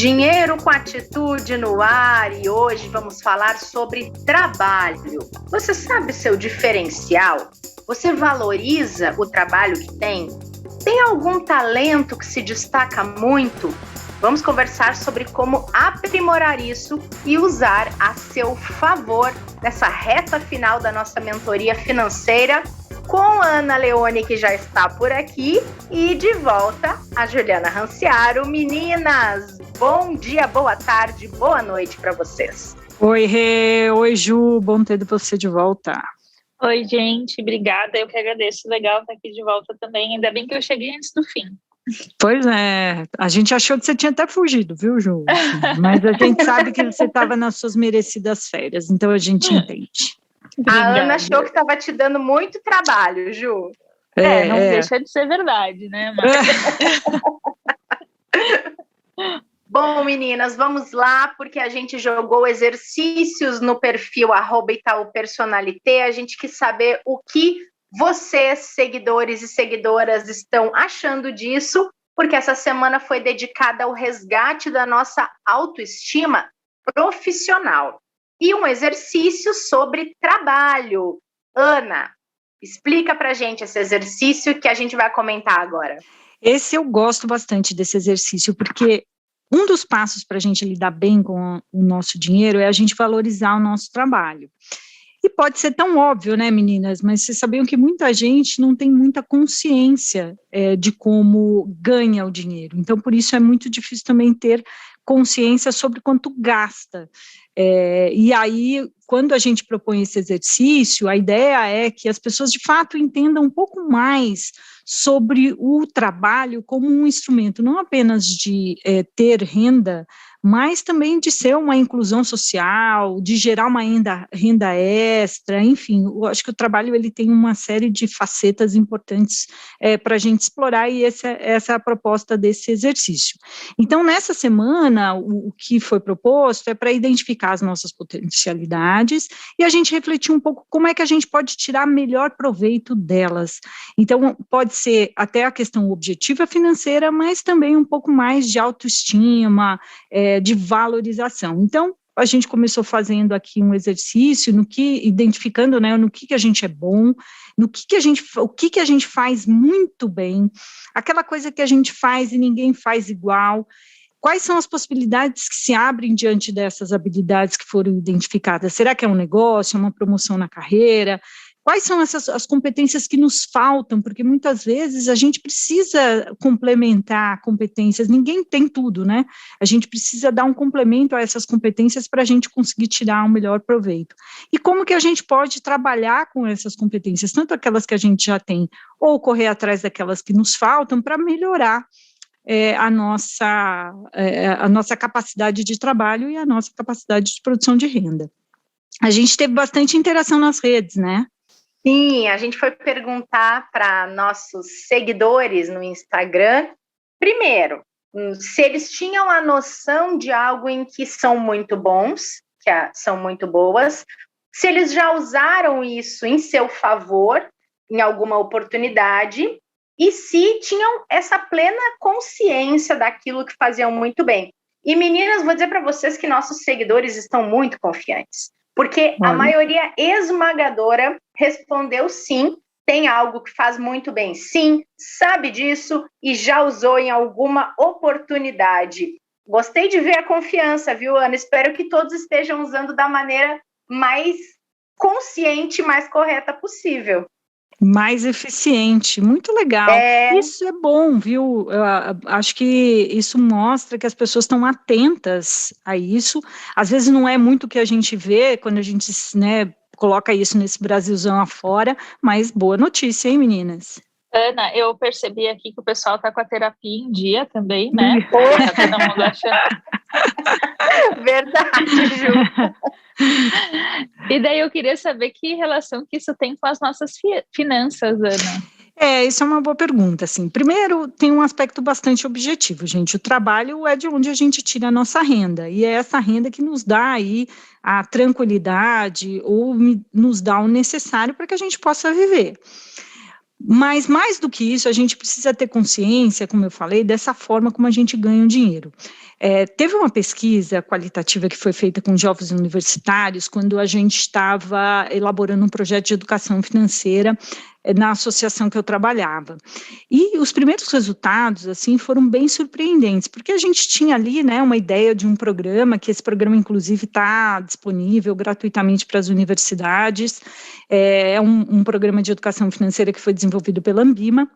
Dinheiro com Atitude no ar e hoje vamos falar sobre trabalho. Você sabe seu diferencial? Você valoriza o trabalho que tem? Tem algum talento que se destaca muito? Vamos conversar sobre como aprimorar isso e usar a seu favor nessa reta final da nossa mentoria financeira com a Ana Leone, que já está por aqui, e de volta a Juliana Ranciaro. Meninas, bom dia, boa tarde, boa noite para vocês. Oi, Rê, oi, Ju, bom ter você de volta. Oi, gente, obrigada, eu que agradeço, legal estar aqui de volta também, ainda bem que eu cheguei antes do fim. Pois é, a gente achou que você tinha até fugido, viu, Ju? Mas a gente sabe que você estava nas suas merecidas férias, então a gente entende. Obrigada. A Ana achou que estava te dando muito trabalho, Ju. Não deixa de ser verdade, né? Bom, meninas, vamos lá, porque a gente jogou exercícios no perfil @ItaúPersonalité. A gente quis saber o que vocês, seguidores e seguidoras, estão achando disso, porque essa semana foi dedicada ao resgate da nossa autoestima profissional. E um exercício sobre trabalho. Ana, explica pra gente esse exercício que a gente vai comentar agora. Esse eu gosto bastante desse exercício, porque um dos passos para a gente lidar bem com o nosso dinheiro é a gente valorizar o nosso trabalho. E pode ser tão óbvio, né, meninas, mas vocês sabiam que muita gente não tem muita consciência de como ganha o dinheiro. Então, por isso é muito difícil também ter consciência sobre quanto gasta. E aí, quando a gente propõe esse exercício, a ideia é que as pessoas, de fato, entendam um pouco mais sobre o trabalho como um instrumento, não apenas de ter renda, mas também de ser uma inclusão social, de gerar uma renda extra, enfim, eu acho que o trabalho ele tem uma série de facetas importantes para a gente explorar, e essa é a proposta desse exercício. Então, nessa semana, o que foi proposto é para identificar as nossas potencialidades e a gente refletir um pouco como é que a gente pode tirar melhor proveito delas. Então, pode ser até a questão objetiva financeira, mas também um pouco mais de autoestima, de valorização. Então, a gente começou fazendo aqui um exercício identificando, né, no que a gente é bom, o que a gente faz muito bem, aquela coisa que a gente faz e ninguém faz igual. Quais são as possibilidades que se abrem diante dessas habilidades que foram identificadas? Será que é um negócio, uma promoção na carreira? Quais são as competências que nos faltam? Porque muitas vezes a gente precisa complementar competências, ninguém tem tudo, né? A gente precisa dar um complemento a essas competências para a gente conseguir tirar um melhor proveito. E como que a gente pode trabalhar com essas competências, tanto aquelas que a gente já tem, ou correr atrás daquelas que nos faltam, para melhorar a nossa capacidade de trabalho e a nossa capacidade de produção de renda. A gente teve bastante interação nas redes, né? Sim, a gente foi perguntar para nossos seguidores no Instagram, primeiro, se eles tinham a noção de algo em que são muito bons, que são muito boas, se eles já usaram isso em seu favor, em alguma oportunidade, e se tinham essa plena consciência daquilo que faziam muito bem. E meninas, vou dizer para vocês que nossos seguidores estão muito confiantes, porque a maioria esmagadora respondeu sim, tem algo que faz muito bem, sim, sabe disso e já usou em alguma oportunidade. Gostei de ver a confiança, viu, Ana? Espero que todos estejam usando da maneira mais consciente, mais correta possível. Mais eficiente, muito legal. Isso é bom, viu? Eu acho que isso mostra que as pessoas estão atentas a isso. Às vezes não é muito o que a gente vê quando a gente, né, coloca isso nesse Brasilzão afora, mas boa notícia, hein, meninas? Ana, eu percebi aqui que o pessoal está com a terapia em dia também, né? Tá todo mundo achando. Verdade, Ju. E daí eu queria saber que relação que isso tem com as nossas finanças, Ana. Isso é uma boa pergunta, assim. Primeiro, tem um aspecto bastante objetivo, gente. O trabalho é de onde a gente tira a nossa renda, e é essa renda que nos dá aí a tranquilidade ou nos dá o necessário para que a gente possa viver. Mas, mais do que isso, a gente precisa ter consciência, como eu falei, dessa forma como a gente ganha o dinheiro. Teve uma pesquisa qualitativa que foi feita com jovens universitários, quando a gente estava elaborando um projeto de educação financeira na associação que eu trabalhava. E os primeiros resultados, assim, foram bem surpreendentes, porque a gente tinha ali, né, uma ideia de um programa, que esse programa, inclusive, está disponível gratuitamente para as universidades, é um programa de educação financeira que foi desenvolvido pela Ambima.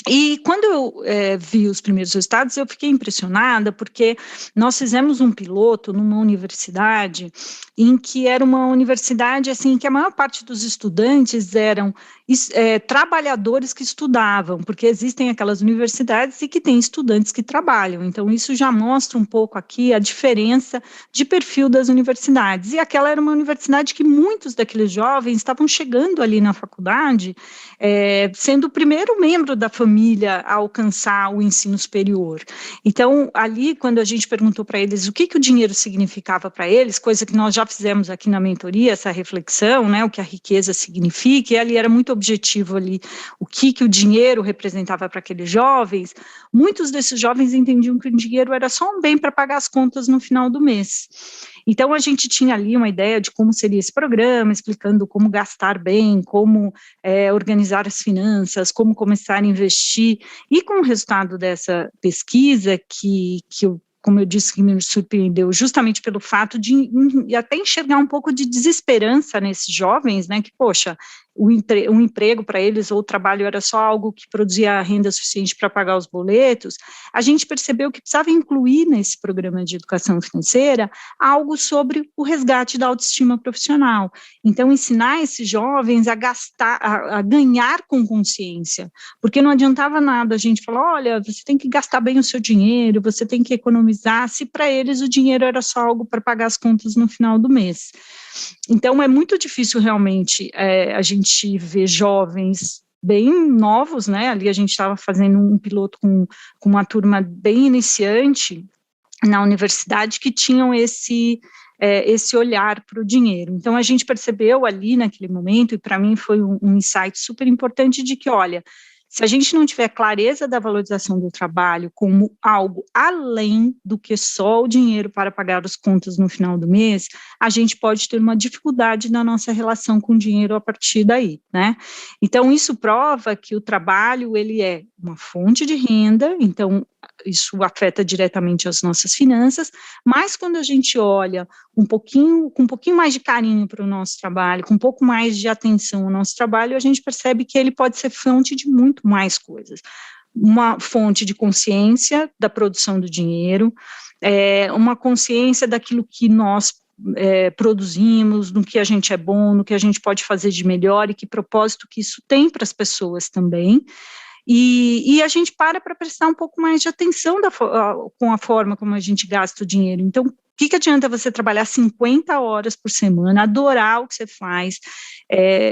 E quando eu vi os primeiros resultados, eu fiquei impressionada, porque nós fizemos um piloto numa universidade, em que era uma universidade, assim, que a maior parte dos estudantes eram trabalhadores que estudavam, porque existem aquelas universidades e que têm estudantes que trabalham, então isso já mostra um pouco aqui a diferença de perfil das universidades, e aquela era uma universidade que muitos daqueles jovens estavam chegando ali na faculdade, sendo o primeiro membro da família a alcançar o ensino superior. Então, ali, quando a gente perguntou para eles o que o dinheiro significava para eles, coisa que nós já fizemos aqui na mentoria, essa reflexão, né, o que a riqueza significa, e ali era muito objetivo ali, o que o dinheiro representava para aqueles jovens, muitos desses jovens entendiam que o dinheiro era só um bem para pagar as contas no final do mês. Então, a gente tinha ali uma ideia de como seria esse programa, explicando como gastar bem, como organizar as finanças, como começar a investir, e com o resultado dessa pesquisa, que eu, como eu disse, que me surpreendeu justamente pelo fato de até enxergar um pouco de desesperança nesses jovens, né, que, poxa, um emprego para eles ou o trabalho era só algo que produzia renda suficiente para pagar os boletos, a gente percebeu que precisava incluir nesse programa de educação financeira algo sobre o resgate da autoestima profissional. Então, ensinar esses jovens a gastar, a ganhar com consciência, porque não adiantava nada a gente falar, olha, você tem que gastar bem o seu dinheiro, você tem que economizar, se para eles o dinheiro era só algo para pagar as contas no final do mês. Então, é muito difícil realmente a gente ver jovens bem novos, né? Ali a gente estava fazendo um piloto com uma turma bem iniciante na universidade que tinham esse olhar para o dinheiro. Então, a gente percebeu ali naquele momento, e para mim foi um insight super importante de que, olha, se a gente não tiver clareza da valorização do trabalho como algo além do que só o dinheiro para pagar as contas no final do mês, a gente pode ter uma dificuldade na nossa relação com o dinheiro a partir daí, né? Então, isso prova que o trabalho, ele é uma fonte de renda, então, isso afeta diretamente as nossas finanças, mas quando a gente olha com um pouquinho mais de carinho para o nosso trabalho, com um pouco mais de atenção ao nosso trabalho, a gente percebe que ele pode ser fonte de muito mais coisas. Uma fonte de consciência da produção do dinheiro, uma consciência daquilo que nós produzimos, no que a gente é bom, no que a gente pode fazer de melhor e que propósito que isso tem para as pessoas também. E a gente para prestar um pouco mais de atenção com a forma como a gente gasta o dinheiro. Então, o que adianta você trabalhar 50 horas por semana, adorar o que você faz,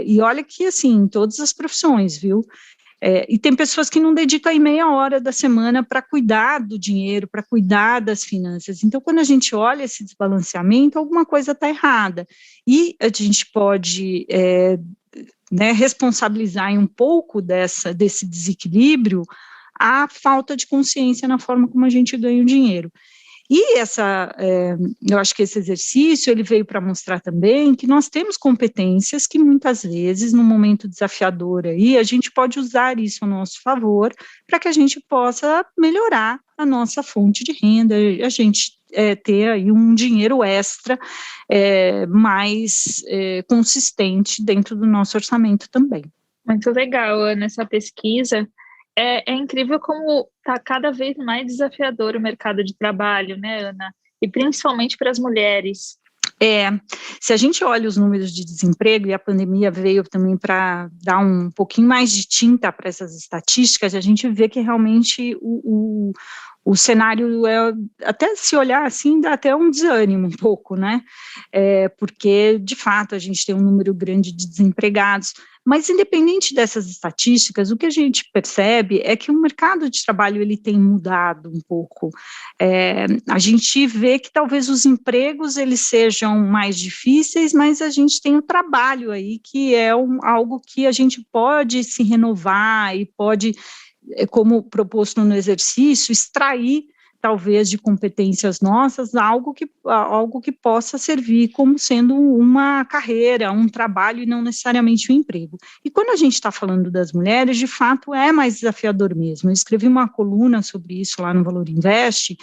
e olha que, assim, em todas as profissões, viu? E tem pessoas que não dedicam aí meia hora da semana para cuidar do dinheiro, para cuidar das finanças. Então, quando a gente olha esse desbalanceamento, alguma coisa está errada. E a gente pode responsabilizar um pouco desse desequilíbrio a falta de consciência na forma como a gente ganha o dinheiro. E eu acho que esse exercício, ele veio para mostrar também que nós temos competências que muitas vezes, num momento desafiador aí, a gente pode usar isso a nosso favor para que a gente possa melhorar a nossa fonte de renda, a gente ter aí um dinheiro extra mais consistente dentro do nosso orçamento também. Muito legal, Ana, essa pesquisa. É incrível como está cada vez mais desafiador o mercado de trabalho, né, Ana? E principalmente para as mulheres. Se a gente olha os números de desemprego, e a pandemia veio também para dar um pouquinho mais de tinta para essas estatísticas, a gente vê que realmente o cenário, até se olhar assim, dá até um desânimo um pouco, né? Porque, de fato, a gente tem um número grande de desempregados, Mas, independente dessas estatísticas, o que a gente percebe é que o mercado de trabalho ele tem mudado um pouco. A gente vê que talvez os empregos eles sejam mais difíceis, mas a gente tem o trabalho aí, que é algo que a gente pode se renovar e pode, como proposto no exercício, extrair talvez de competências nossas, algo que possa servir como sendo uma carreira, um trabalho e não necessariamente um emprego. E quando a gente está falando das mulheres, de fato é mais desafiador mesmo. Eu escrevi uma coluna sobre isso lá no Valor Invest,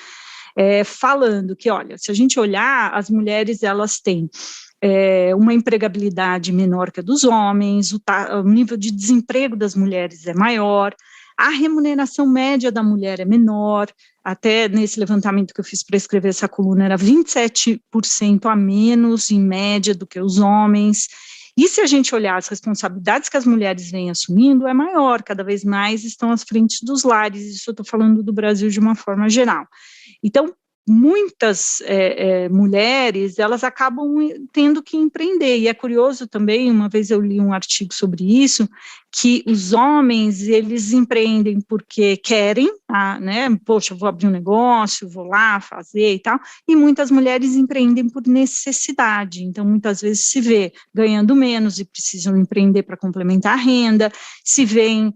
falando que, olha, se a gente olhar, as mulheres elas têm uma empregabilidade menor que a dos homens, o nível de desemprego das mulheres é maior, a remuneração média da mulher é menor, até nesse levantamento que eu fiz para escrever essa coluna, era 27% a menos, em média, do que os homens. E se a gente olhar as responsabilidades que as mulheres vêm assumindo, é maior, cada vez mais estão às frentes dos lares, isso eu estou falando do Brasil de uma forma geral. Então, muitas mulheres, elas acabam tendo que empreender, e é curioso também, uma vez eu li um artigo sobre isso, que os homens, eles empreendem porque querem, né, poxa, eu vou abrir um negócio, vou lá fazer e tal, e muitas mulheres empreendem por necessidade, então muitas vezes se vê ganhando menos e precisam empreender para complementar a renda, se veem,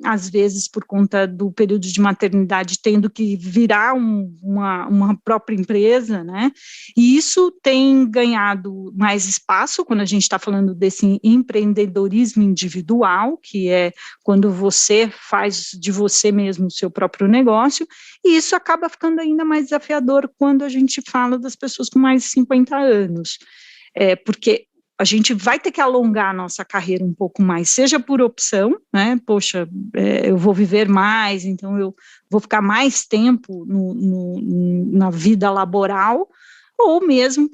às vezes, por conta do período de maternidade, tendo que virar uma própria empresa, né, e isso tem ganhado mais espaço, quando a gente está falando desse empreendedorismo individual, que é quando você faz de você mesmo o seu próprio negócio, e isso acaba ficando ainda mais desafiador quando a gente fala das pessoas com mais de 50 anos, porque a gente vai ter que alongar a nossa carreira um pouco mais, seja por opção, né, poxa, eu vou viver mais, então eu vou ficar mais tempo na vida laboral, ou mesmo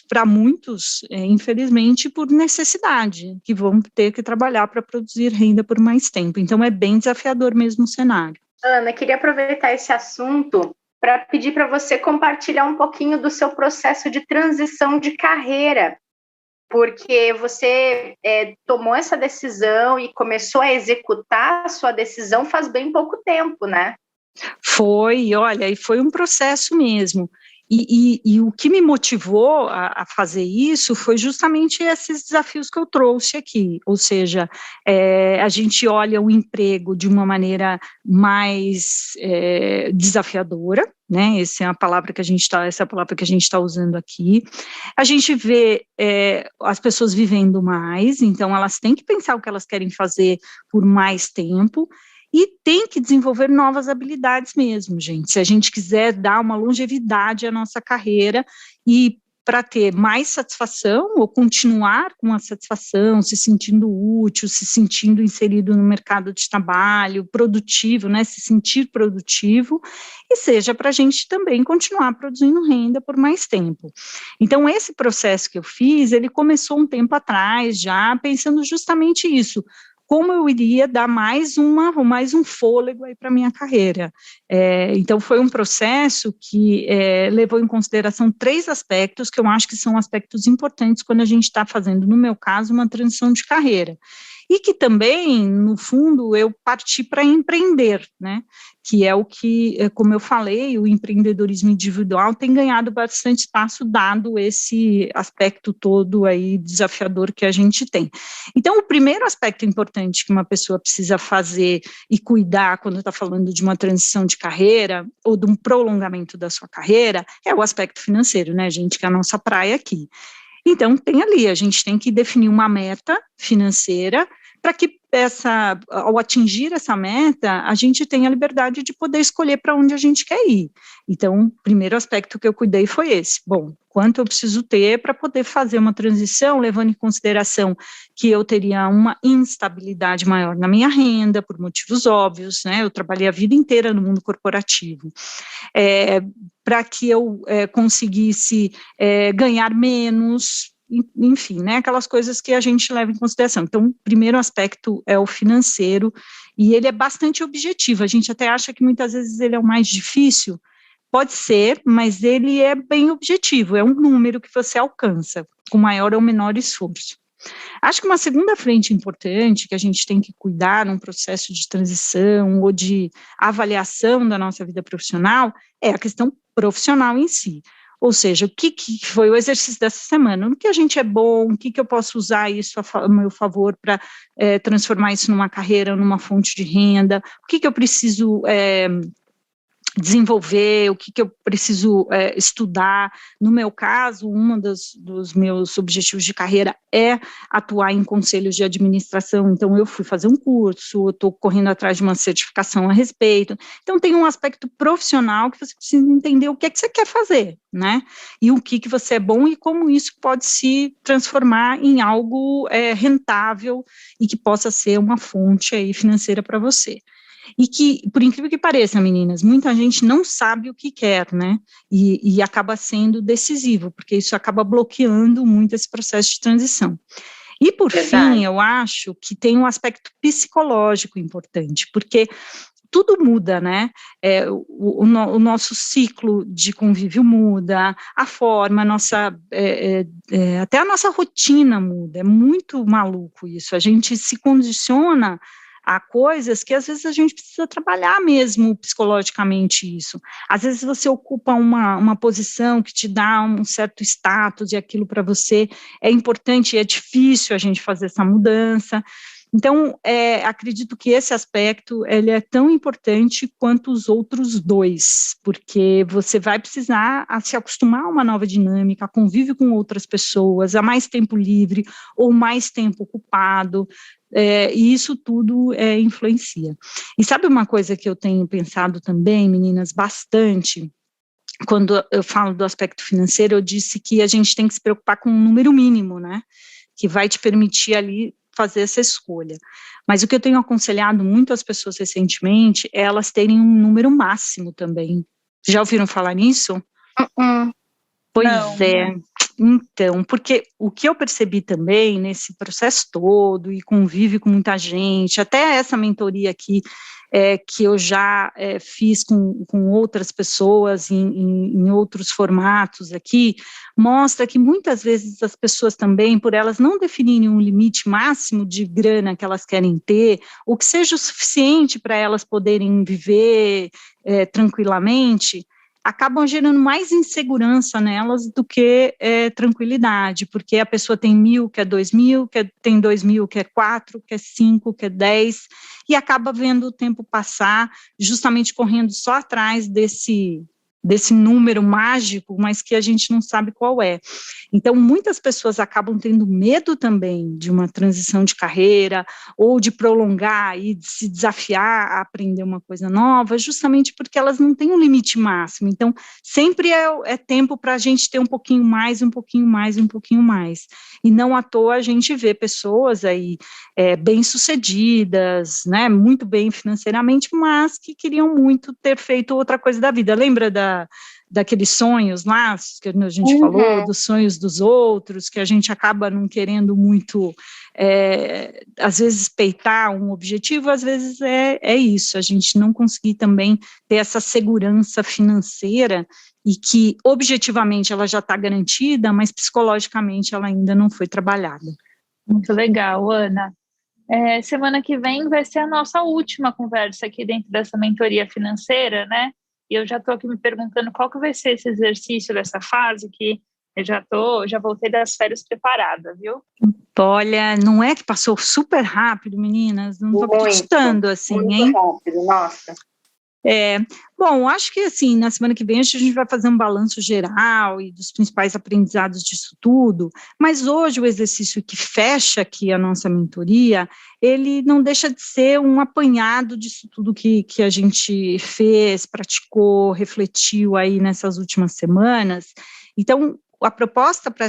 para muitos, infelizmente, por necessidade, que vão ter que trabalhar para produzir renda por mais tempo. Então, é bem desafiador mesmo o cenário. Ana, queria aproveitar esse assunto para pedir para você compartilhar um pouquinho do seu processo de transição de carreira, porque você tomou essa decisão e começou a executar a sua decisão faz bem pouco tempo, né? Foi um processo mesmo. E o que me motivou a fazer isso foi justamente esses desafios que eu trouxe aqui, ou seja, a gente olha o emprego de uma maneira mais desafiadora, né? Essa é a palavra que a gente está usando aqui. A gente vê as pessoas vivendo mais, então elas têm que pensar o que elas querem fazer por mais tempo. E tem que desenvolver novas habilidades mesmo, gente, se a gente quiser dar uma longevidade à nossa carreira e para ter mais satisfação ou continuar com a satisfação, se sentindo útil, se sentindo inserido no mercado de trabalho, produtivo, né, se sentir produtivo, e seja para a gente também continuar produzindo renda por mais tempo. Então, esse processo que eu fiz, ele começou um tempo atrás, já pensando justamente isso, como eu iria dar mais um fôlego aí para a minha carreira. Então, foi um processo que levou em consideração 3 aspectos que eu acho que são aspectos importantes quando a gente está fazendo, no meu caso, uma transição de carreira. E que também, no fundo, eu parti para empreender, né, que é o que, como eu falei, o empreendedorismo individual tem ganhado bastante espaço, dado esse aspecto todo aí desafiador que a gente tem. Então, o primeiro aspecto importante que uma pessoa precisa fazer e cuidar quando está falando de uma transição de carreira ou de um prolongamento da sua carreira é o aspecto financeiro, né, gente, que é a nossa praia aqui. Então, a gente tem que definir uma meta financeira para que ao atingir essa meta, a gente tenha a liberdade de poder escolher para onde a gente quer ir. Então, o primeiro aspecto que eu cuidei foi esse. Bom, quanto eu preciso ter para poder fazer uma transição, levando em consideração que eu teria uma instabilidade maior na minha renda, por motivos óbvios, né? Eu trabalhei a vida inteira no mundo corporativo. Para que eu conseguisse ganhar menos, enfim, né, aquelas coisas que a gente leva em consideração. Então, o primeiro aspecto é o financeiro, e ele é bastante objetivo, a gente até acha que muitas vezes ele é o mais difícil, pode ser, mas ele é bem objetivo, é um número que você alcança, com maior ou menor esforço. Acho que uma segunda frente importante que a gente tem que cuidar num processo de transição ou de avaliação da nossa vida profissional é a questão profissional em si. Ou seja, o que foi o exercício dessa semana? No que a gente é bom, o que eu posso usar isso a meu favor para transformar isso numa carreira, numa fonte de renda? O que eu preciso desenvolver, o que eu preciso estudar. No meu caso, dos meus objetivos de carreira é atuar em conselhos de administração, então eu fui fazer um curso, estou correndo atrás de uma certificação a respeito. Então tem um aspecto profissional que você precisa entender o que é que você quer fazer, né? E o que você é bom e como isso pode se transformar em algo rentável e que possa ser uma fonte aí financeira para você. E que, por incrível que pareça, meninas, muita gente não sabe o que quer, né, e acaba sendo decisivo, porque isso acaba bloqueando muito esse processo de transição. E, por fim, eu acho que tem um aspecto psicológico importante, porque tudo muda, né, o nosso ciclo de convívio muda, a forma, até a nossa rotina muda, é muito maluco isso, a gente se condiciona a coisas que às vezes a gente precisa trabalhar mesmo psicologicamente isso. Às vezes você ocupa uma posição que te dá um certo status e aquilo para você é importante e é difícil a gente fazer essa mudança. Então, acredito que esse aspecto ele é tão importante quanto os outros dois, porque você vai precisar se acostumar a uma nova dinâmica, a convívio com outras pessoas, a mais tempo livre ou mais tempo ocupado, e isso tudo influencia. E sabe uma coisa que eu tenho pensado também, meninas, bastante, quando eu falo do aspecto financeiro, eu disse que a gente tem que se preocupar com um número mínimo, né, que vai te permitir ali fazer essa escolha. Mas o que eu tenho aconselhado muito às pessoas recentemente é elas terem um número máximo também. Já ouviram falar nisso? Pois não. Então, porque o que eu percebi também nesse processo todo, e convive com muita gente, até essa mentoria aqui, que eu já fiz com outras pessoas em outros formatos aqui, mostra que muitas vezes as pessoas também, por elas não definirem um limite máximo de grana que elas querem ter, ou que seja o suficiente para elas poderem viver tranquilamente, acabam gerando mais insegurança nelas do que tranquilidade, porque a pessoa tem 1.000, quer 2.000, tem 2.000, quer 4, quer 5, quer 10, e acaba vendo o tempo passar, justamente correndo só atrás desse número mágico, mas que a gente não sabe qual é. Então, muitas pessoas acabam tendo medo também de uma transição de carreira, ou de prolongar e de se desafiar a aprender uma coisa nova, justamente porque elas não têm um limite máximo. Então, sempre é tempo para a gente ter um pouquinho mais, um pouquinho mais, um pouquinho mais. E não à toa a gente vê pessoas aí bem-sucedidas, né, muito bem financeiramente, mas que queriam muito ter feito outra coisa da vida. Lembra daqueles sonhos lá, que a gente falou, dos sonhos dos outros, que a gente acaba não querendo muito, às vezes, peitar um objetivo, às vezes é isso, a gente não conseguir também ter essa segurança financeira e que, objetivamente, ela já está garantida, mas psicologicamente ela ainda não foi trabalhada. Muito legal, Ana. Semana que vem vai ser a nossa última conversa aqui dentro dessa mentoria financeira, né? E eu já estou aqui me perguntando qual que vai ser esse exercício dessa fase, que eu já voltei das férias preparada, viu? Olha, não é que passou super rápido, meninas? Não estou acreditando, assim, muito hein? rápido, nossa. Bom, acho que assim, na semana que vem a gente vai fazer um balanço geral e dos principais aprendizados disso tudo, mas hoje o exercício que fecha aqui a nossa mentoria, ele não deixa de ser um apanhado disso tudo que a gente fez, praticou, refletiu aí nessas últimas semanas. Então, a proposta para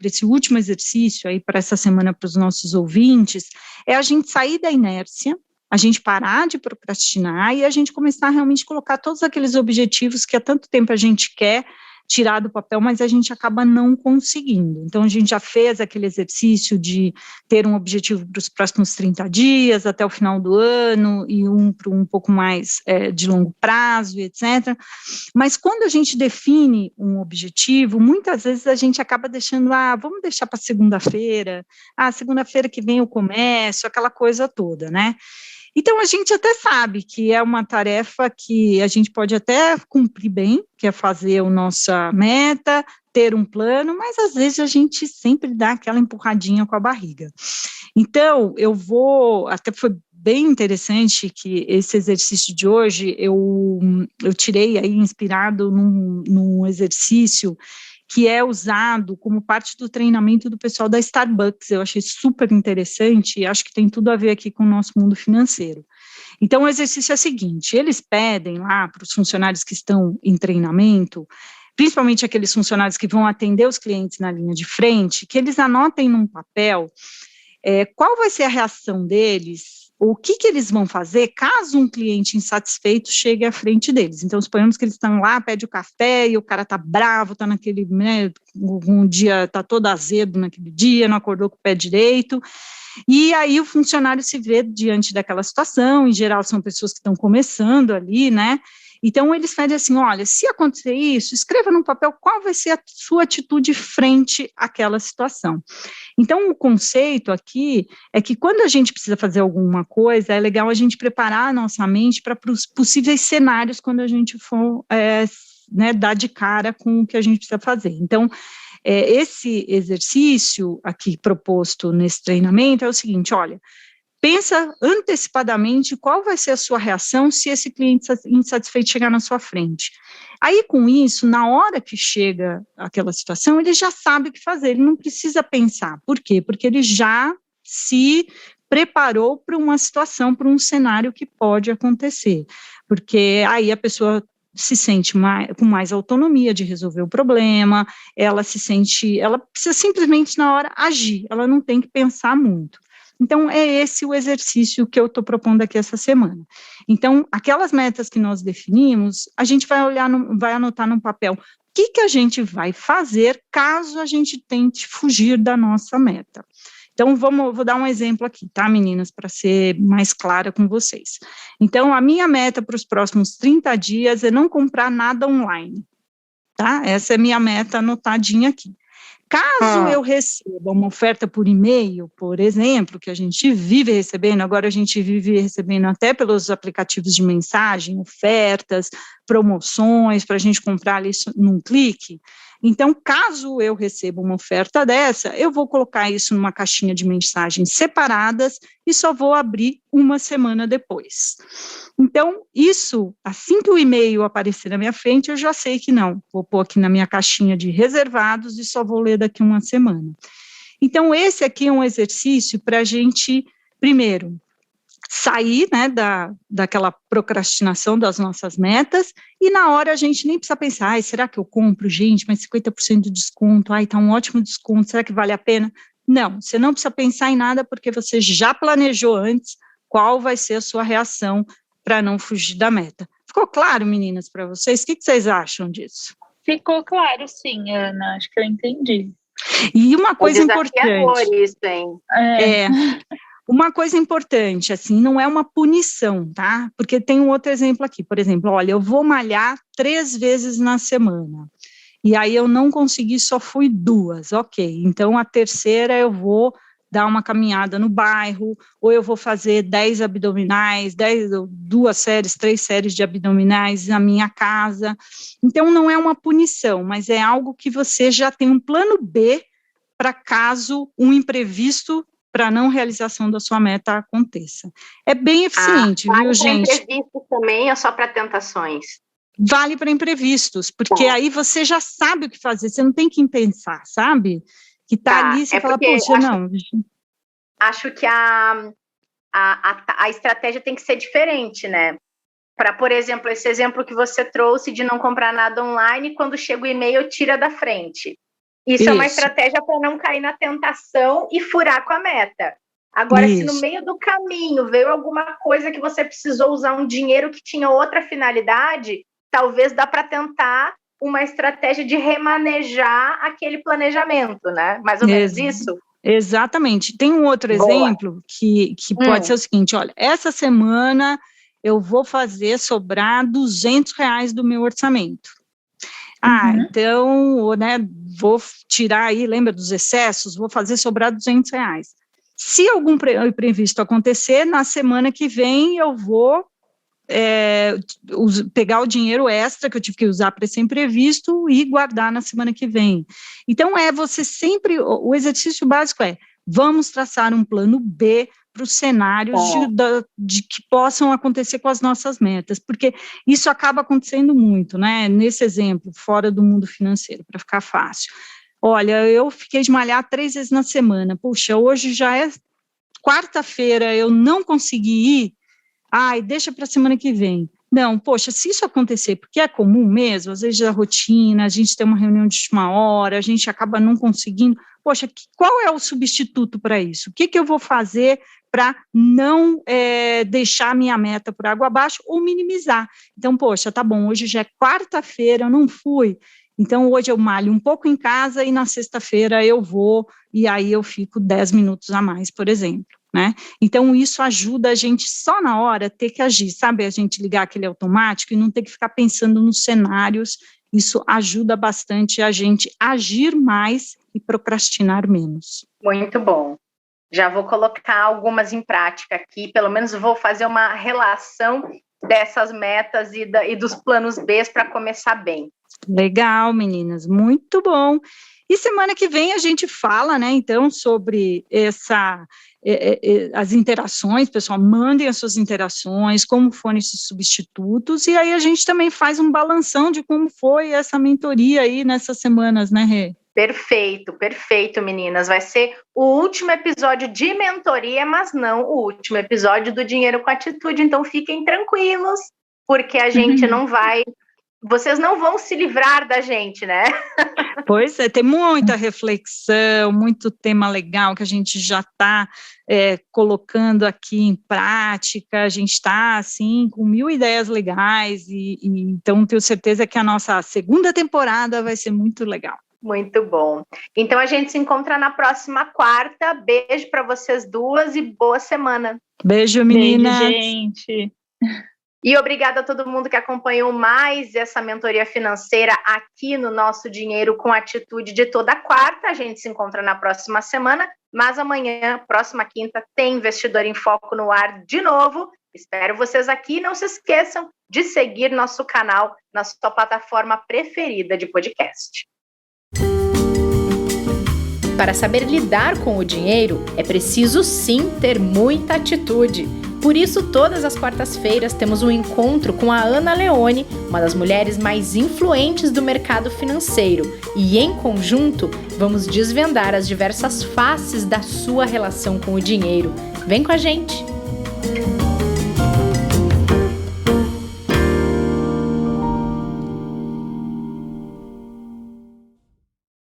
esse último exercício aí, para essa semana, para os nossos ouvintes, é a gente sair da inércia, a gente parar de procrastinar e a gente começar a realmente colocar todos aqueles objetivos que há tanto tempo a gente quer tirar do papel, mas a gente acaba não conseguindo. Então, a gente já fez aquele exercício de ter um objetivo para os próximos 30 dias, até o final do ano, e um para um pouco mais de longo prazo, etc. Mas quando a gente define um objetivo, muitas vezes a gente acaba deixando, vamos deixar para segunda-feira, segunda-feira que vem eu começo, aquela coisa toda, né? Então, a gente até sabe que é uma tarefa que a gente pode até cumprir bem, que é fazer a nossa meta, ter um plano, mas às vezes a gente sempre dá aquela empurradinha com a barriga. Então, até foi bem interessante que esse exercício de hoje, eu tirei aí inspirado num exercício que é usado como parte do treinamento do pessoal da Starbucks. Eu achei super interessante e acho que tem tudo a ver aqui com o nosso mundo financeiro. Então, o exercício é o seguinte, eles pedem lá para os funcionários que estão em treinamento, principalmente aqueles funcionários que vão atender os clientes na linha de frente, que eles anotem num papel qual vai ser a reação deles, o que eles vão fazer caso um cliente insatisfeito chegue à frente deles. Então, suponhamos que eles estão lá, pede o café e o cara está bravo, está naquele, né, um dia está todo azedo naquele dia, não acordou com o pé direito, e aí o funcionário se vê diante daquela situação, em geral são pessoas que estão começando ali, né, então eles pedem assim, olha, se acontecer isso, escreva no papel qual vai ser a sua atitude frente àquela situação. Então, o conceito aqui é que quando a gente precisa fazer alguma coisa, é legal a gente preparar a nossa mente para os possíveis cenários quando a gente for dar de cara com o que a gente precisa fazer. Então, esse exercício aqui proposto nesse treinamento é o seguinte, olha, pensa antecipadamente qual vai ser a sua reação se esse cliente insatisfeito chegar na sua frente. Aí, com isso, na hora que chega aquela situação, ele já sabe o que fazer, ele não precisa pensar. Por quê? Porque ele já se preparou para uma situação, para um cenário que pode acontecer. Porque aí a pessoa se sente com mais autonomia de resolver o problema, ela precisa simplesmente na hora agir, ela não tem que pensar muito. Então, é esse o exercício que eu estou propondo aqui essa semana. Então, aquelas metas que nós definimos, a gente vai anotar num papel o que a gente vai fazer caso a gente tente fugir da nossa meta. Então, vou dar um exemplo aqui, tá, meninas, para ser mais clara com vocês. Então, a minha meta para os próximos 30 dias é não comprar nada online, tá? Essa é minha meta anotadinha aqui. Caso eu receba uma oferta por e-mail, por exemplo, que a gente vive recebendo, agora a gente vive recebendo até pelos aplicativos de mensagem, ofertas, promoções, para a gente comprar ali num clique. Então, caso eu receba uma oferta dessa, eu vou colocar isso numa caixinha de mensagens separadas e só vou abrir uma semana depois. Então, isso, assim que o e-mail aparecer na minha frente, eu já sei que não, vou pôr aqui na minha caixinha de reservados e só vou ler daqui uma semana. Então, esse aqui é um exercício para a gente, primeiro, sair, né, daquela procrastinação das nossas metas, e na hora a gente nem precisa pensar, será que eu compro, gente, mas 50% de desconto, tá um ótimo desconto, será que vale a pena? Não, você não precisa pensar em nada, porque você já planejou antes qual vai ser a sua reação para não fugir da meta. Ficou claro, meninas, para vocês? O que vocês acham disso? Ficou claro, sim, Ana, acho que eu entendi. E uma coisa importante... isso, hein? Uma coisa importante, assim, não é uma punição, tá? Porque tem um outro exemplo aqui, por exemplo, olha, eu vou malhar 3 vezes na semana, e aí eu não consegui, só fui 2, ok, então a terceira eu vou dar uma caminhada no bairro, ou eu vou fazer 10 abdominais, 2 séries, 3 séries de abdominais na minha casa. Então, não é uma punição, mas é algo que você já tem um plano B para caso um imprevisto para a não realização da sua meta aconteça. É bem eficiente, viu, gente? Vale para imprevistos também ou só para tentações? Vale para imprevistos, porque aí você já sabe o que fazer, você não tem que pensar, sabe? Que está ali, você fala, poxa, não. Acho que a estratégia tem que ser diferente, né? Para, por exemplo, esse exemplo que você trouxe de não comprar nada online, quando chega o e-mail, tira da frente. Isso é uma estratégia para não cair na tentação e furar com a meta. Agora, se no meio do caminho veio alguma coisa que você precisou usar um dinheiro que tinha outra finalidade, talvez dá para tentar uma estratégia de remanejar aquele planejamento, né? Mais ou menos isso? Exatamente. Tem um outro exemplo que pode ser o seguinte, olha, essa semana eu vou fazer sobrar R$200 do meu orçamento. Então, né, vou tirar aí, lembra dos excessos, vou fazer sobrar R$200. Se algum imprevisto acontecer, na semana que vem eu vou pegar o dinheiro extra que eu tive que usar para esse imprevisto e guardar na semana que vem. Então, você sempre, o exercício básico vamos traçar um plano B para os cenários de que possam acontecer com as nossas metas, porque isso acaba acontecendo muito, né? Nesse exemplo, fora do mundo financeiro, para ficar fácil. Olha, eu fiquei de malhar 3 vezes na semana, puxa, hoje já é quarta-feira, eu não consegui ir, deixa para a semana que vem. Não, poxa, se isso acontecer, porque é comum mesmo, às vezes a rotina, a gente tem uma reunião de última hora, a gente acaba não conseguindo, poxa, qual é o substituto para isso? O que eu vou fazer para não deixar a minha meta por água abaixo ou minimizar? Então, poxa, tá bom, hoje já é quarta-feira, eu não fui, então hoje eu malho um pouco em casa e na sexta-feira eu vou, e aí eu fico 10 minutos a mais, por exemplo. Né? Então, isso ajuda a gente só na hora ter que agir, sabe? A gente ligar aquele automático e não ter que ficar pensando nos cenários, isso ajuda bastante a gente agir mais e procrastinar menos. Muito bom. Já vou colocar algumas em prática aqui, pelo menos vou fazer uma relação dessas metas e dos planos B para começar bem. Legal, meninas, muito bom. E semana que vem a gente fala, né, então, sobre as interações, pessoal, mandem as suas interações, como foram esses substitutos, e aí a gente também faz um balanção de como foi essa mentoria aí nessas semanas, né, Rê? Perfeito, perfeito, meninas. Vai ser o último episódio de mentoria, mas não o último episódio do Dinheiro com Atitude, então fiquem tranquilos, porque a gente não vai... Vocês não vão se livrar da gente, né? Pois é, tem muita reflexão, muito tema legal que a gente já está colocando aqui em prática, a gente está, assim, com 1000 ideias legais, e então tenho certeza que a nossa segunda temporada vai ser muito legal. Muito bom. Então a gente se encontra na próxima quarta. Beijo para vocês duas e boa semana. Beijo, meninas. Beijo, gente. E obrigada a todo mundo que acompanhou mais essa mentoria financeira aqui no nosso Dinheiro com Atitude de toda quarta. A gente se encontra na próxima semana, mas amanhã, próxima quinta, tem Investidor em Foco no ar de novo. Espero vocês aqui. Não se esqueçam de seguir nosso canal na sua plataforma preferida de podcast. Para saber lidar com o dinheiro, é preciso sim ter muita atitude. Por isso, todas as quartas-feiras temos um encontro com a Ana Leone, uma das mulheres mais influentes do mercado financeiro. E, em conjunto, vamos desvendar as diversas faces da sua relação com o dinheiro. Vem com a gente!